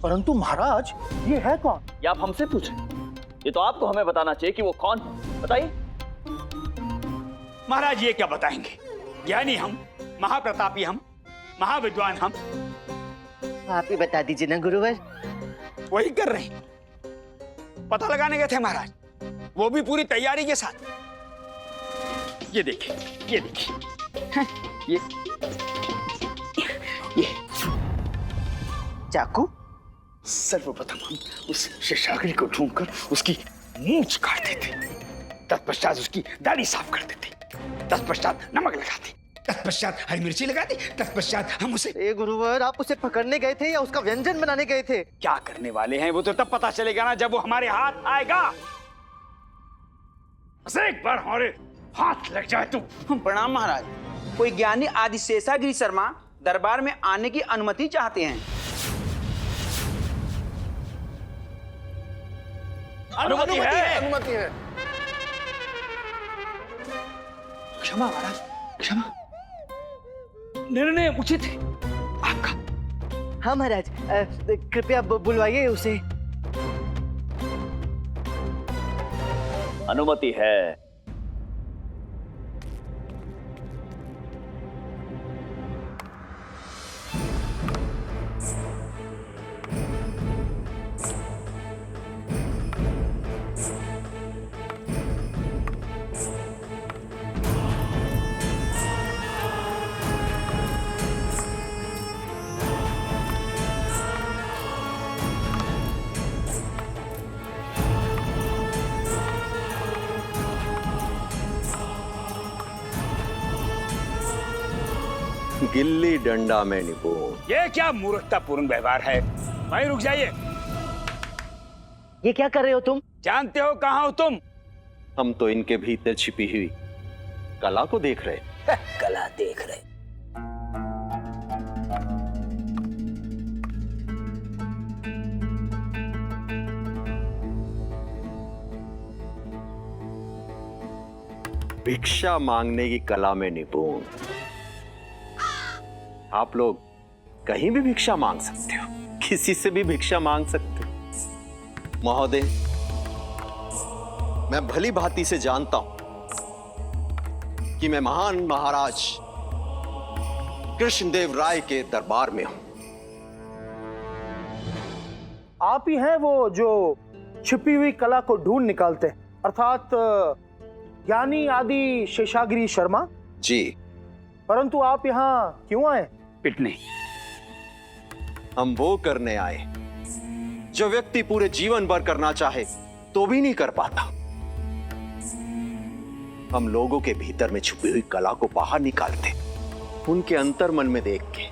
परंतु महाराज, ये है कौन? ये आप हमसे पूछें? ये तो आपको हमें बताना चाहिए कि वो कौन है। बताइए। महाराज ये क्या बताएंगे? ज्ञानी हम, महाप्रतापी हम, महाविद्वान हम। आप ही बता दीजिए ना गुरुवर। वही कर रहे हैं, पता लगाने गए थे महाराज, वो भी पूरी तैयारी के साथ। ये देखिए, ये देखिए, ये चाकू? सर्वप्रथम हम उस शेषागिरी को ढूंढकर उसकी मूंछ काटते थे, तत्पश्चात उसकी दाढ़ी साफ कर देते, तत्पश्चात नमक लगाते, तत्पश्चात हरी मिर्ची लगाते, तत्पश्चात हम उसे। ए गुरुवर, आप उसे पकड़ने गए थे या उसका व्यंजन बनाने गए थे? क्या करने वाले हैं वो तो तब पता चलेगा ना, जब वो हमारे हाथ आएगा। बस एक बार हमारे हाथ लग जाए तो। प्रणाम महाराज। कोई ज्ञानी आदि शेषागिरी शर्मा दरबार में आने की अनुमति चाहते हैं। अनुमति है। अनुमति है। क्षमा महाराज, क्षमा। निर्णय उचित है आपका। हाँ महाराज, कृपया बुलवाइए उसे। अनुमति है। गिल्ली डंडा में निपुण। ये क्या मूर्खतापूर्ण व्यवहार है? भाई रुक जाइए। ये क्या कर रहे हो तुम? जानते हो कहाँ हो तुम? हम तो इनके भीतर छिपी हुई कला को देख रहे। कला देख रहे। भिक्षा मांगने की कला में निपुण। आप लोग कहीं भी भिक्षा मांग सकते हो, किसी से भी भिक्षा मांग सकते हो। महोदय, मैं भली भांति से जानता हूं कि मैं महान महाराज कृष्णदेव राय के दरबार में हूं। आप ही हैं वो जो छिपी हुई कला को ढूंढ निकालते हैं, अर्थात ज्ञानी आदि शेषागिरी शर्मा? जी। परंतु आप यहाँ क्यों आए? पिटने। हम वो करने आए जो व्यक्ति पूरे जीवन भर करना चाहे तो भी नहीं कर पाता। हम लोगों के भीतर में छुपी हुई कला को बाहर निकालते, उनके अंतर मन में देख के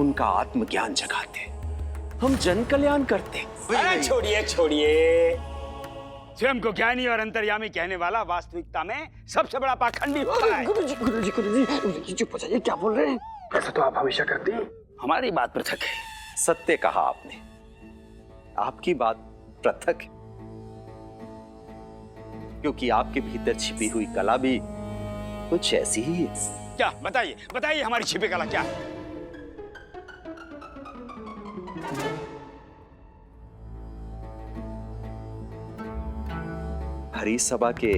उनका आत्मज्ञान जगाते, हम जन कल्याण करते। अरे छोड़िए छोड़िए, स्वयं को ज्ञानी और अंतर्यामी कहने वाला वास्तविकता में सबसे बड़ा पाखंडी होता है। गुरुजी चुप हो जाइए, क्या बोल रहे हैं? ऐसा तो आप हमेशा करते हैं। हमारी बात पृथक है। सत्य कहा आपने, आपकी बात पृथक है, क्योंकि आपके भीतर छिपी हुई कला भी कुछ ऐसी ही है। क्या? बताइए बताइए, हमारी छिपी कला क्या है? हरी सभा के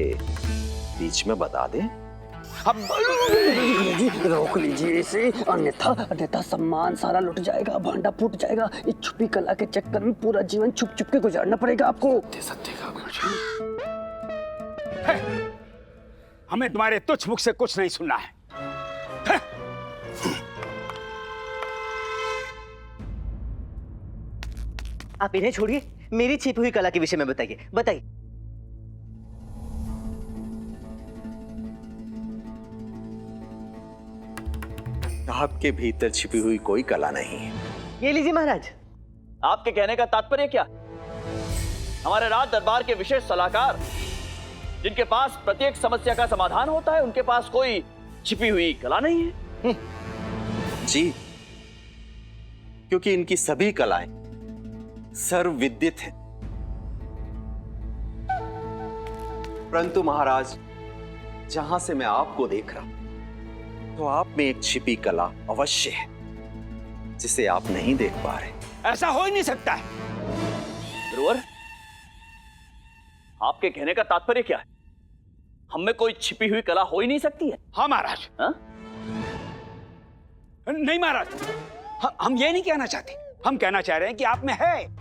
बीच में बता दें? अब रोक लीजिए इसे, अन्यथा सम्मान सारा लुट जाएगा, भांडा फूट जाएगा। इस छुपी कला के चक्कर में पूरा जीवन छुप छुप के गुजारना पड़ेगा आपको। सत्य का हमें तुम्हारे तुच्छ मुख से कुछ नहीं सुनना है। आप इन्हें छोड़िए, मेरी छिपी हुई कला के विषय में बताइए, बताइए। आपके भीतर छिपी हुई कोई कला नहीं है। ये लीजिए महाराज। आपके कहने का तात्पर्य क्या? हमारे राज दरबार के विशेष सलाहकार, जिनके पास प्रत्येक समस्या का समाधान होता है, उनके पास कोई छिपी हुई कला नहीं है? जी, क्योंकि इनकी सभी कलाएं सर्वविदित हैं। परंतु महाराज, जहां से मैं आपको देख रहा हूं, तो आप में एक छिपी कला अवश्य है जिसे आप नहीं देख पा रहे। ऐसा हो ही नहीं सकता है। ध्रुवर, आपके कहने का तात्पर्य क्या है? हम में कोई छिपी हुई कला हो ही नहीं सकती है? हाँ महाराज। हाँ? नहीं महाराज, हम ये नहीं कहना चाहते। हम कहना चाह रहे हैं कि आप में है,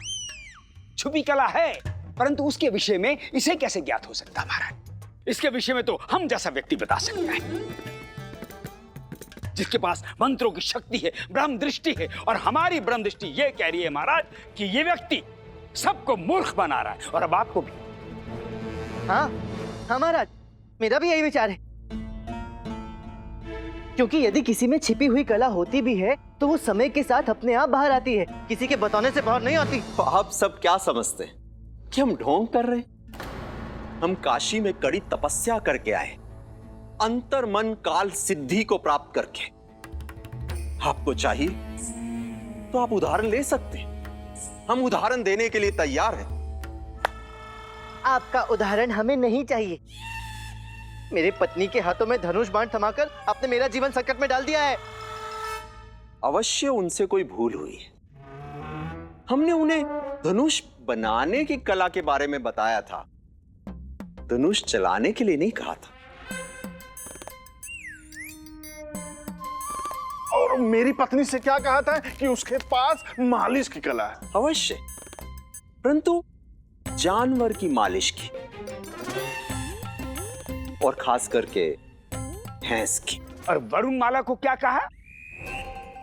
छुपी कला है, परंतु उसके विषय में इसे कैसे ज्ञात हो सकता है महाराज? इसके विषय में तो हम जैसा व्यक्ति बता सकता है, जिसके पास मंत्रों की शक्ति है, ब्रह्म दृष्टि है। और हमारी ब्रह्म दृष्टि ये कह रही है महाराज कि ये व्यक्ति सबको मूर्ख बना रहा है, और अब आपको भी। हाँ हाँ महाराज, मेरा भी यही विचार है। क्योंकि यदि किसी में छिपी हुई कला होती भी है तो वो समय के साथ अपने आप बाहर आती है, किसी के बताने से बाहर नहीं आती। तो आप सब क्या समझते हैं कि हम ढोंग कर रहे हैं? हम काशी में कड़ी तपस्या करके आए, अंतर मन काल सिद्धि को प्राप्त करके। आपको चाहिए तो आप उदाहरण ले सकते हैं, हम उदाहरण देने के लिए तैयार हैं। आपका उदाहरण हमें नहीं चाहिए। मेरे पत्नी के हाथों में धनुष बाण थमाकर आपने मेरा जीवन संकट में डाल दिया है। अवश्य उनसे कोई भूल हुई है। हमने उन्हें धनुष बनाने की कला के बारे में बताया था, धनुष चलाने के लिए नहीं कहा था। और मेरी पत्नी से क्या कहा था कि उसके पास मालिश की कला है। अवश्य, परंतु जानवर की मालिश की, और खास करके भैंस की। और वरुण माला को क्या कहा?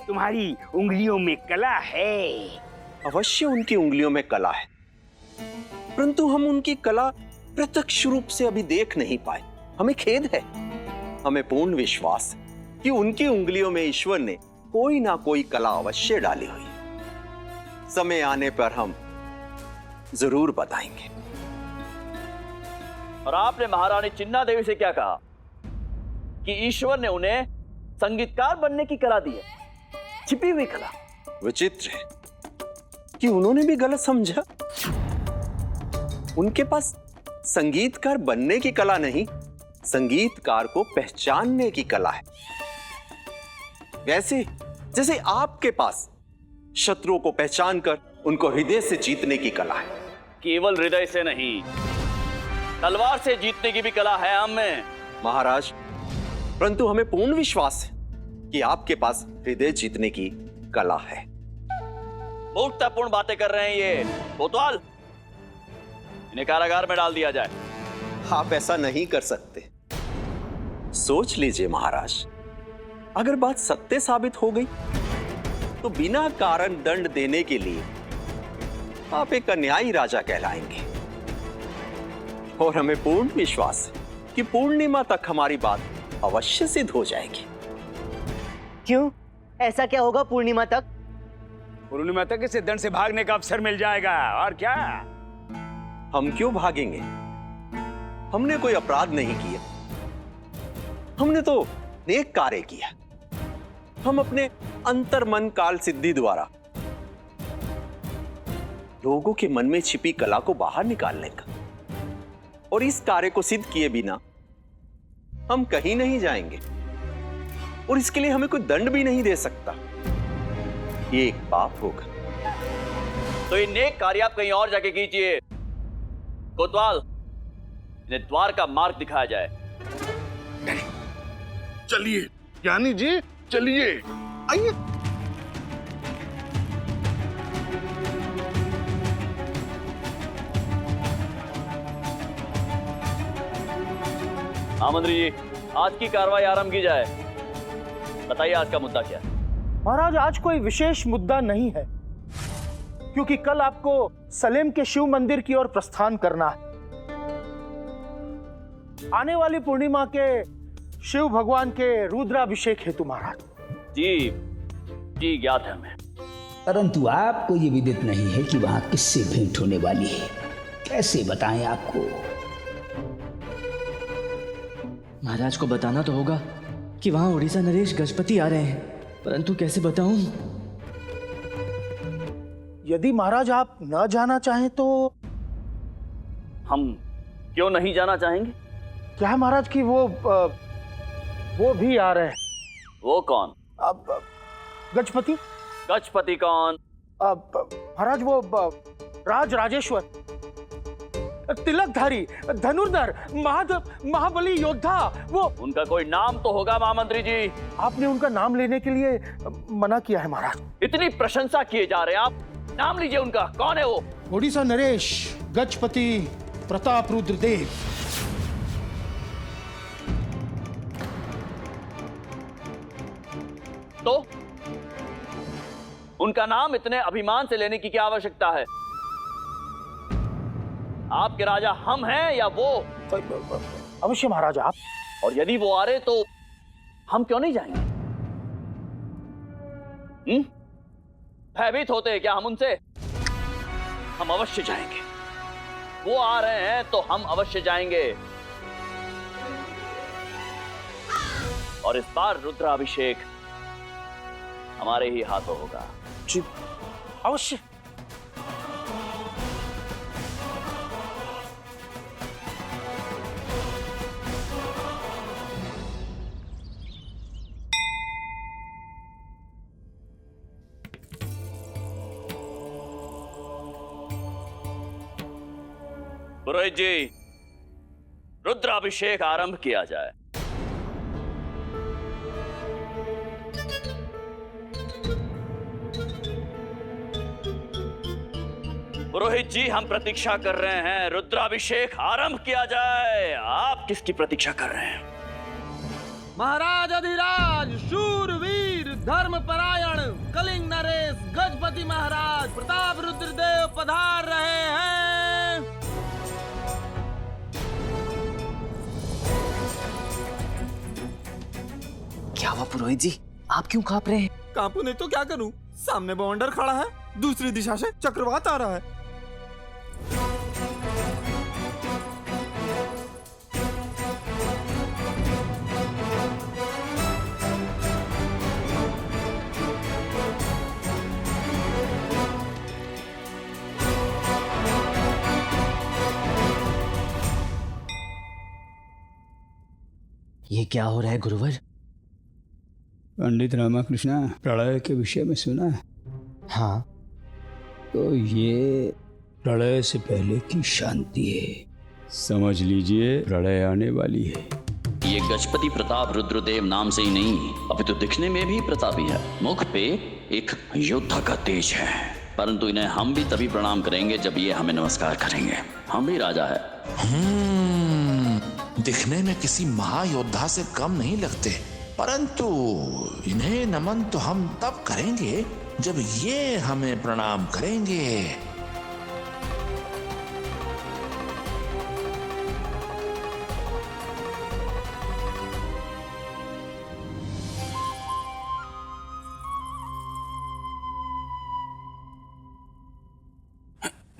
तुम्हारी उंगलियों में कला है। अवश्य उनकी उंगलियों में कला है, परंतु हम उनकी कला प्रत्यक्ष रूप से अभी देख नहीं पाए। हमें खेद है। हमें पूर्ण विश्वास है कि उनकी उंगलियों में ईश्वर ने कोई ना कोई कला अवश्य डाली हुई है। समय आने पर हम जरूर बताएंगे। और आपने महारानी चिन्ना देवी से क्या कहा कि ईश्वर ने उन्हें संगीतकार बनने की कला दी है, छिपी हुई कला? विचित्र है कि उन्होंने भी गलत समझा। उनके पास संगीतकार बनने की कला नहीं, संगीतकार को पहचानने की कला है। वैसे जैसे आपके पास शत्रुओं को पहचानकर उनको हृदय से जीतने की कला है। केवल हृदय से नहीं, तलवार से जीतने की भी कला है हम में। महाराज, परंतु हमें पूर्ण विश्वास है कि आपके पास हृदय जीतने की कला है। मूर्खतापूर्ण बातें कर रहे हैं ये कोतवाल। इन्हें कारागार में डाल दिया जाए। आप ऐसा नहीं कर सकते। सोच लीजिए महाराज, अगर बात सत्य साबित हो गई तो बिना कारण दंड देने के लिए आप एक अन्यायी राजा कहलाएंगे। और हमें पूर्ण विश्वास है कि पूर्णिमा तक हमारी बात अवश्य सिद्ध हो जाएगी। क्यों? ऐसा क्या होगा पूर्णिमा तक? पूर्णिमा तक इसे दंड से भागने का अवसर मिल जाएगा। और क्या? हम क्यों भागेंगे? हमने कोई अपराध नहीं किया, हमने तो नेक कार्य किया। हम अपने अंतर मन काल सिद्धि द्वारा लोगों के मन में छिपी कला को बाहर निकालने का, और इस कार्य को सिद्ध किए बिना हम कहीं नहीं जाएंगे, और इसके लिए हमें कोई दंड भी नहीं दे सकता। ये एक पाप होगा। तो ये नेक कार्य आप कहीं और जाके कीजिए। कोतवाल, इन्हें द्वार का मार्ग दिखाया जाए। चलिए ज्ञानी जी, चलिए, आइए। हाँ मंत्री जी, आज की कार्रवाई आरंभ की जाए। बताइए आज का मुद्दा क्या है? महाराज, आज कोई विशेष मुद्दा नहीं है, क्योंकि कल आपको सलेम के शिव मंदिर की ओर प्रस्थान करना है। आने वाली पूर्णिमा के शिव भगवान के रुद्राभिषेक हेतु महाराज। जी जी, ज्ञात है हमें। परंतु आपको ये विदित नहीं है कि वहां किससे भेंट होने वाली है। कैसे बताएं आपको? महाराज को बताना तो होगा कि वहां उड़ीसा नरेश गजपति आ रहे हैं, परंतु कैसे बताऊं? यदि महाराज आप न जाना चाहें तो। हम क्यों नहीं जाना चाहेंगे? क्या है महाराज कि वो भी आ रहे हैं। वो कौन? अब गजपति। गजपति कौन? महाराज वो राज राजेश्वर, तिलकधारी, धनुर्धर, महाबली योद्धा, वो। उनका कोई नाम तो होगा महामंत्री जी। आपने उनका नाम लेने के लिए मना किया है महाराज। इतनी प्रशंसा किए जा रहे हैं आप, नाम लीजिए उनका। कौन है वो? ओडिशा नरेश गजपति प्रताप रुद्रदेव। तो उनका नाम इतने अभिमान से लेने की क्या आवश्यकता है? आपके राजा हम हैं या वो? अवश्य महाराज आप। और यदि वो आ रहे तो हम क्यों नहीं जाएंगे? भयभीत होते हैं क्या हम उनसे? हम अवश्य जाएंगे। वो आ रहे हैं तो हम अवश्य जाएंगे। और इस बार रुद्राभिषेक हमारे ही हाथों होगा। जी अवश्य। पुरोहित जी, रुद्राभिषेक आरंभ किया जाए। पुरोहित जी, हम प्रतीक्षा कर रहे हैं, रुद्राभिषेक आरंभ किया जाए। आप किसकी प्रतीक्षा कर रहे हैं? महाराज अधिराज, शूरवीर, धर्मपरायण, कलिंग नरेश गजपति महाराज प्रताप रुद्रदेव पधार रहे हैं। क्या हुआ पुरोहित जी, आप क्यों कांप रहे हैं? कांपू नहीं तो क्या करूं? सामने बवंडर खड़ा है, दूसरी दिशा से चक्रवात आ रहा है। ये क्या हो रहा है गुरुवर? पंडित रामाकृष्णा, प्रलय के विषय में सुना है? हाँ। तो ये प्रलय से पहले की शांति है। समझ लीजिए प्रलय आने वाली है। ये गजपति प्रताप रुद्रदेव नाम से ही नहीं, अभी तो दिखने में भी प्रतापी है। मुख पे एक योद्धा का तेज है, परंतु इन्हें हम भी तभी प्रणाम करेंगे जब ये हमें नमस्कार करेंगे। हम भी राजा है। दिखने में किसी महायोद्धा से कम नहीं लगते, परंतु इन्हें नमन तो हम तब करेंगे जब ये हमें प्रणाम करेंगे।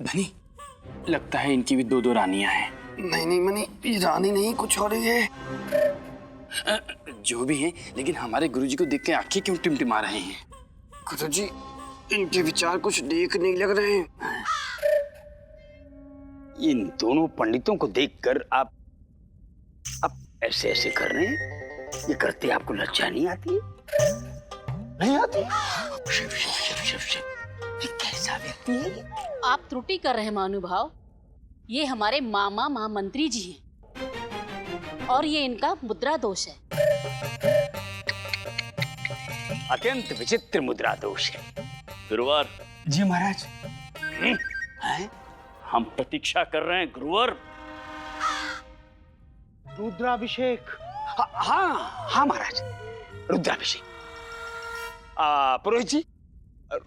धनी, लगता है इनकी भी दो दो रानियां हैं। नहीं मनी, ये रानी नहीं, कुछ हो रही है। जो भी है, लेकिन हमारे गुरुजी को देख के आंखें क्यों टिमटिमा रहे हैं? गुरुजी, इनके विचार कुछ देख नहीं लग रहे हैं। इन दोनों पंडितों को देखकर आप ऐसे ऐसे कर रहे हैं। ये करते आपको लज्जा नहीं आती? नहीं आती? शिव शिव शिव शिव शिव, ये कैसा व्यक्ति है ये? आप त्रुटि कर रहे हैं महानुभाव। ये हमारे मामा महामंत्री जी हैं और ये इनका मुद्रा दोष है। अत्यंत विचित्र मुद्रा दोष है। गुरुवर जी महाराज। हम प्रतीक्षा कर रहे हैं गुरुवर। रुद्राभिषेक। हाँ महाराज, रुद्राभिषेक। पुरोहित जी,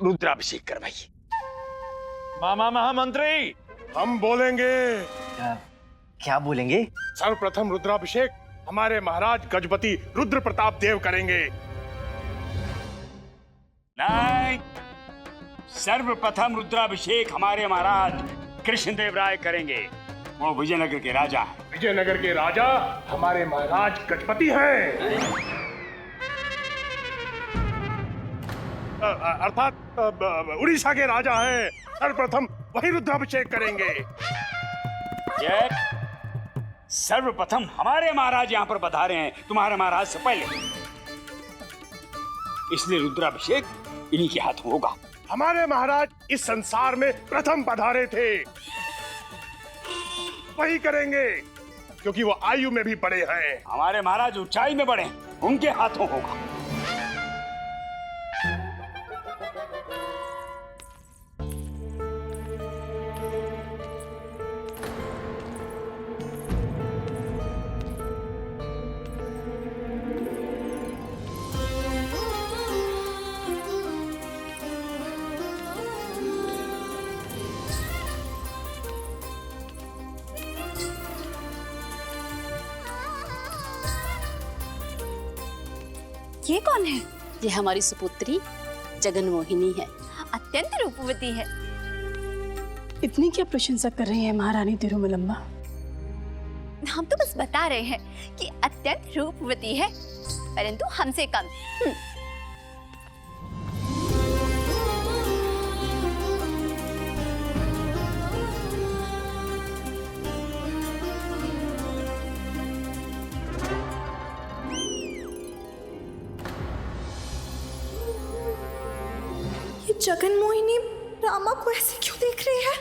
रुद्राभिषेक करवाइए। मामा महामंत्री, हम बोलेंगे। क्या बोलेंगे? सर्वप्रथम रुद्राभिषेक हमारे महाराज गजपति रुद्र प्रताप देव करेंगे। नहीं, सर्वप्रथम रुद्राभिषेक हमारे महाराज कृष्णदेव राय करेंगे। वो विजयनगर के राजा हैं। विजयनगर के राजा हमारे महाराज गजपति हैं। अर्थात उड़ीसा के राजा हैं। सर्वप्रथम वही रुद्राभिषेक करेंगे। सर्वप्रथम हमारे महाराज यहाँ पर पधारे हैं, तुम्हारे महाराज से पहले, इसलिए रुद्राभिषेक इन्हीं के हाथों होगा। हमारे महाराज इस संसार में प्रथम पधारे थे, वही करेंगे, क्योंकि वो आयु में भी बड़े हैं। हमारे महाराज ऊंचाई में बढ़े, उनके हाथों होगा। ये कौन है? ये हमारी सुपुत्री जगन मोहिनी है। अत्यंत रूपवती है। इतनी क्या प्रशंसा कर रही है महारानी तिरुमलम्बा? हम तो बस बता रहे हैं कि अत्यंत रूपवती है, परंतु हमसे कम। जगन मोहिनी रामा को ऐसे क्यों देख रही है?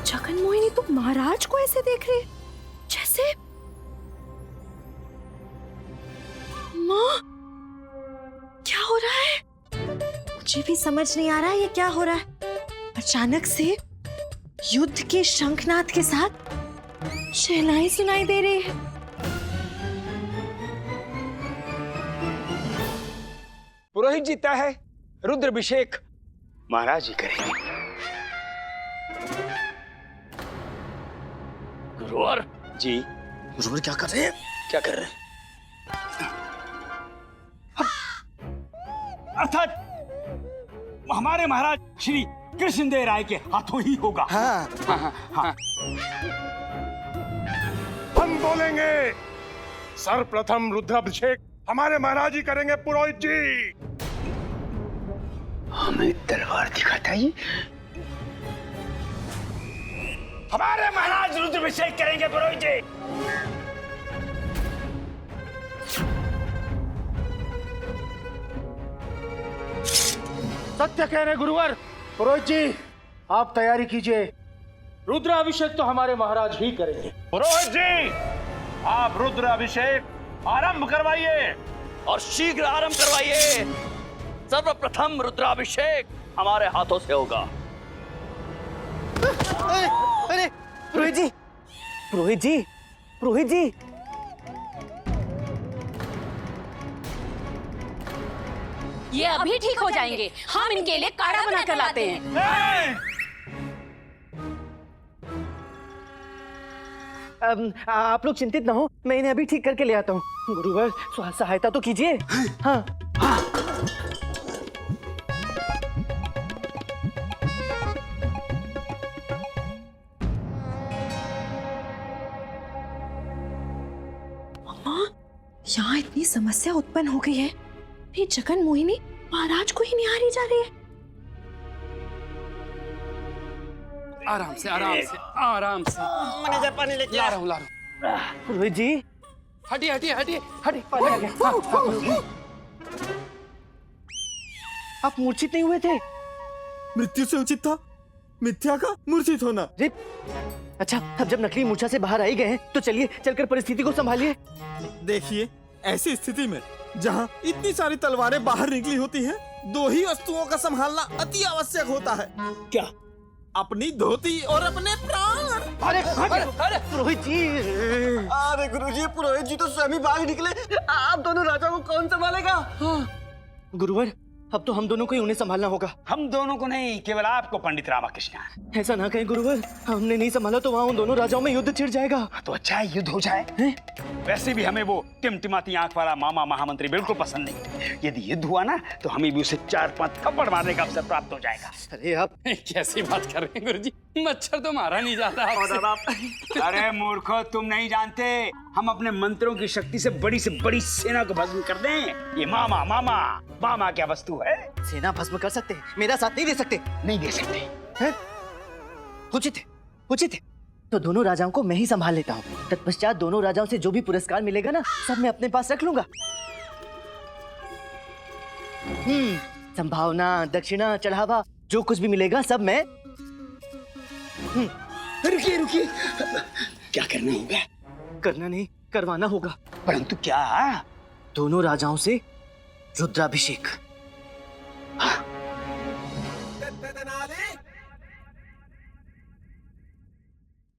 जगन मोहिनी तो महाराज को ऐसे देख रही है जैसे माँ। क्या हो रहा है? मुझे भी समझ नहीं आ रहा है ये क्या हो रहा है। अचानक से युद्ध के शंखनाद के साथ शहनाई सुनाई दे रही है। पुरोहित जी तय है, रुद्राभिषेक महाराज जी करेंगे। गुरुवर जी। गुरुवर क्या कर रहे हैं? क्या कर रहे हैं? अर्थात हमारे महाराज श्री कृष्णदेव राय के हाथों ही होगा। हाँ। हाँ। हम बोलेंगे सर्वप्रथम रुद्राभिषेक हमारे महाराज जी करेंगे। पुरोहित जी हमें तलवार दिखाता ही। हमारे महाराज रुद्राभिषेक करेंगे पुरोहित जी। सत्य कह रहे गुरुवर। पुरोहित जी आप तैयारी कीजिए, रुद्राभिषेक तो हमारे महाराज ही करेंगे। पुरोहित जी आप रुद्राभिषेक आरंभ करवाइए और शीघ्र आरंभ करवाइए। सर्वप्रथम रुद्राभिषेक हमारे हाथों से होगा। अरे पुरोहित जी, पुरोहित जी, पुरोहित जी। ये अभी ठीक हो जाएंगे। हम इनके लिए काढ़ा बना कर लाते हैं। आप लोग चिंतित ना हो, मैं इन्हें अभी ठीक करके ले आता हूँ। गुरुवर सहायता तो कीजिए। हाँ। यहाँ इतनी समस्या उत्पन्न हो गई है, ये जगन मोहिनी महाराज को ही निहारी जा रही है। आराम से आराम से आराम से। मैनेजर पानी लेके ला रहा हूँ ला रहा हूँ। पुरोहित जी हटिए हटिए हटिए हटिए। पानी आ गया। आप मूर्छित नहीं हुए थे? मृत्यु से उचित था मिथ्या का मूर्छित होना। अच्छा, अब जब नकली मूर्छा से बाहर आई गए हैं तो चलिए चलकर परिस्थिति को संभालिए। देखिए ऐसी स्थिति में जहाँ इतनी सारी तलवारें बाहर निकली होती हैं, दो ही वस्तुओं का संभालना अति आवश्यक होता है। क्या? अपनी धोती और अपने प्राण। अरे पुरोहित जी, अरे गुरुजी, पुरोहित जी तो स्वयं ही भाग निकले। आप दोनों राजाओं को कौन संभालेगा? गुरुवर अब तो हम दोनों को ही उन्हें संभालना होगा। हम दोनों को नहीं, केवल आपको पंडित रामाकृष्ण। ऐसा ना कहें गुरुवर, हमने नहीं संभाला तो वहाँ उन दोनों राजाओं में युद्ध छिड़ जाएगा। तो अच्छा है युद्ध हो जाए। वैसे भी हमें वो टिमटिमाती आंख वाला मामा महामंत्री बिल्कुल पसंद नहीं। यदि युद्ध हुआ ना तो हमें भी उसे 4-5 थप्पड़ मारने का अवसर प्राप्त हो जाएगा। अरे आप कैसी बात कर रहे हैं गुरुजी? मच्छर तो मारा नहीं जाता आपसे। अरे मूर्खो, तुम नहीं जानते, हम अपने मंत्रों की शक्ति से बड़ी सेना को भस्म कर दें। ये मामा मामा मामा क्या वस्तु है? सेना भस्म कर सकते हैं, मेरा साथ नहीं दे सकते। नहीं दे सकते। उचित है, उचित है। तो दोनों राजाओं को मैं ही संभाल लेता हूँ। तत्पश्चात दोनों राजाओं से जो भी पुरस्कार मिलेगा ना, सब मैं अपने पास रख लूंगा। संभावना, दक्षिणा, चढ़ावा, जो कुछ भी मिलेगा सब मैं। रुकिए रुकिए, क्या करना होगा? करना नहीं, करवाना होगा। परंतु क्या? दोनों राजाओं से रुद्राभिषेक।